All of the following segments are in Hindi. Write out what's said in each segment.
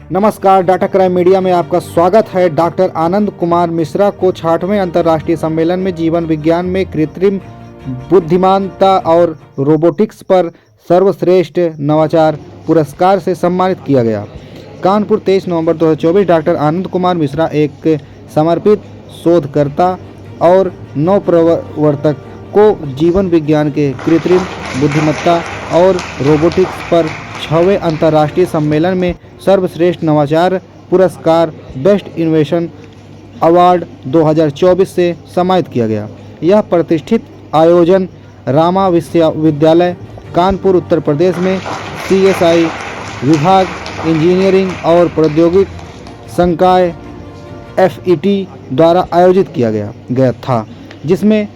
नमस्कार, डाटा क्राइम मीडिया में आपका स्वागत है। डॉक्टर आनंद कुमार मिश्रा को 66वें अंतर्राष्ट्रीय सम्मेलन में जीवन विज्ञान में कृत्रिम बुद्धिमानता और रोबोटिक्स पर सर्वश्रेष्ठ नवाचार पुरस्कार से सम्मानित किया गया। कानपुर 23 नवंबर 2024। डॉक्टर आनंद कुमार मिश्रा एक समर्पित शोधकर्ता और नवप्रवर्तक को जीवन विज्ञान के कृत्रिम बुद्धिमत्ता और रोबोटिक्स पर 6वें अंतर्राष्ट्रीय सम्मेलन में सर्वश्रेष्ठ नवाचार पुरस्कार बेस्ट इनोवेशन अवार्ड 2024 से सम्मानित किया गया। यह प्रतिष्ठित आयोजन रामा विश्वविद्यालय कानपुर उत्तर प्रदेश में CSI विभाग इंजीनियरिंग और प्रौद्योगिक संकाय FET द्वारा आयोजित किया गया था, जिसमें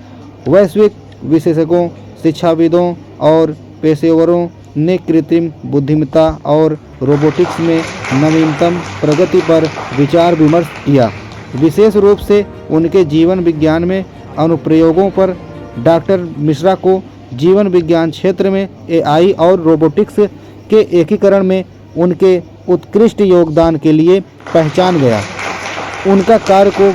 वैश्विक विशेषज्ञों, शिक्षाविदों और पेशेवरों ने कृत्रिम बुद्धिमत्ता और रोबोटिक्स में नवीनतम प्रगति पर विचार विमर्श किया। विशेष रूप से उनके जीवन विज्ञान में अनुप्रयोगों पर डॉक्टर मिश्रा को जीवन विज्ञान क्षेत्र में AI और रोबोटिक्स के एकीकरण में उनके उत्कृष्ट योगदान के लिए पहचान गया। उनका कार्य को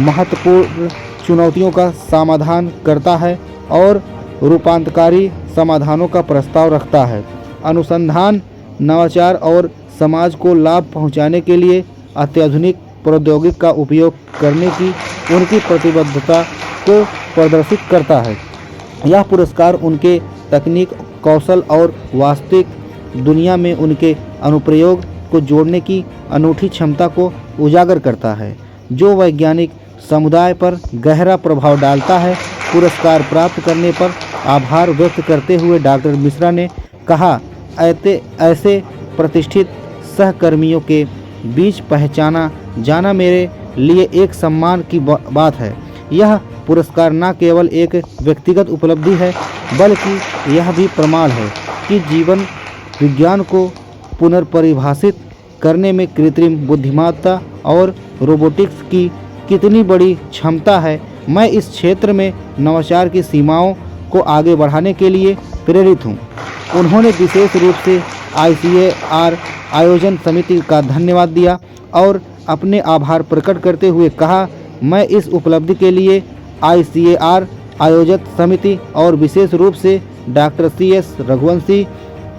महत्वपूर्ण चुनौतियों का समाधान करता है और रूपांतरकारी समाधानों का प्रस्ताव रखता है। अनुसंधान, नवाचार और समाज को लाभ पहुंचाने के लिए अत्याधुनिक प्रौद्योगिकी का उपयोग करने की उनकी प्रतिबद्धता को प्रदर्शित करता है। यह पुरस्कार उनके तकनीक कौशल और वास्तविक दुनिया में उनके अनुप्रयोग को जोड़ने की अनूठी क्षमता को उजागर करता है, जो वैज्ञानिक समुदाय पर गहरा प्रभाव डालता है। पुरस्कार प्राप्त करने पर आभार व्यक्त करते हुए डॉक्टर मिश्रा ने कहा, ऐसे प्रतिष्ठित सहकर्मियों के बीच पहचाना जाना मेरे लिए एक सम्मान की बात है। यह पुरस्कार न केवल एक व्यक्तिगत उपलब्धि है, बल्कि यह भी प्रमाण है कि जीवन विज्ञान को पुनर्परिभाषित करने में कृत्रिम बुद्धिमत्ता और रोबोटिक्स की कितनी बड़ी क्षमता है। मैं इस क्षेत्र में नवाचार की सीमाओं को आगे बढ़ाने के लिए प्रेरित हूँ। उन्होंने विशेष रूप से ICAR आयोजन समिति का धन्यवाद दिया और अपने आभार प्रकट करते हुए कहा, मैं इस उपलब्धि के लिए ICAR आयोजक समिति और विशेष रूप से डॉक्टर CS रघुवंशी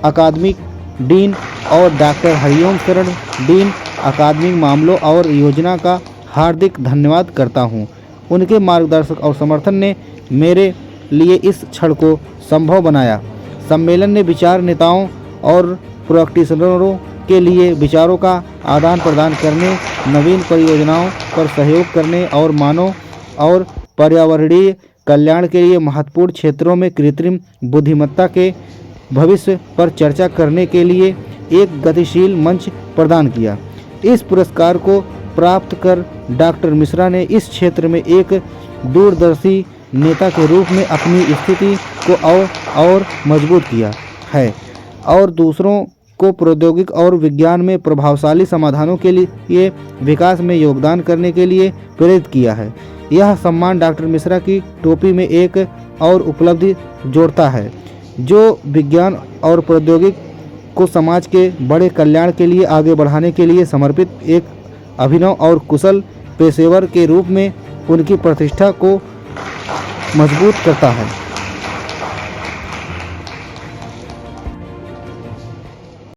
अकादमिक डीन और डॉक्टर हरिओम शरण डीन अकादमिक मामलों और योजना का हार्दिक धन्यवाद करता हूँ। उनके मार्गदर्शक और समर्थन ने मेरे लिए इस क्षण को संभव बनाया। सम्मेलन ने विचार नेताओं और प्रैक्टिशनरों के लिए विचारों का आदान प्रदान करने, नवीन परियोजनाओं पर सहयोग करने और मानव और पर्यावरणीय कल्याण के लिए महत्वपूर्ण क्षेत्रों में कृत्रिम बुद्धिमत्ता के भविष्य पर चर्चा करने के लिए एक गतिशील मंच प्रदान किया। इस पुरस्कार को प्राप्त कर डॉक्टर मिश्रा ने इस क्षेत्र में एक दूरदर्शी नेता के रूप में अपनी स्थिति को और मजबूत किया है और दूसरों को प्रौद्योगिकी और विज्ञान में प्रभावशाली समाधानों के लिए विकास में योगदान करने के लिए प्रेरित किया है। यह सम्मान डॉक्टर मिश्रा की टोपी में एक और उपलब्धि जोड़ता है, जो विज्ञान और प्रौद्योगिकी को समाज के बड़े कल्याण के लिए आगे बढ़ाने के लिए समर्पित एक अभिनव और कुशल पेशेवर के रूप में उनकी प्रतिष्ठा को मजबूत करता है।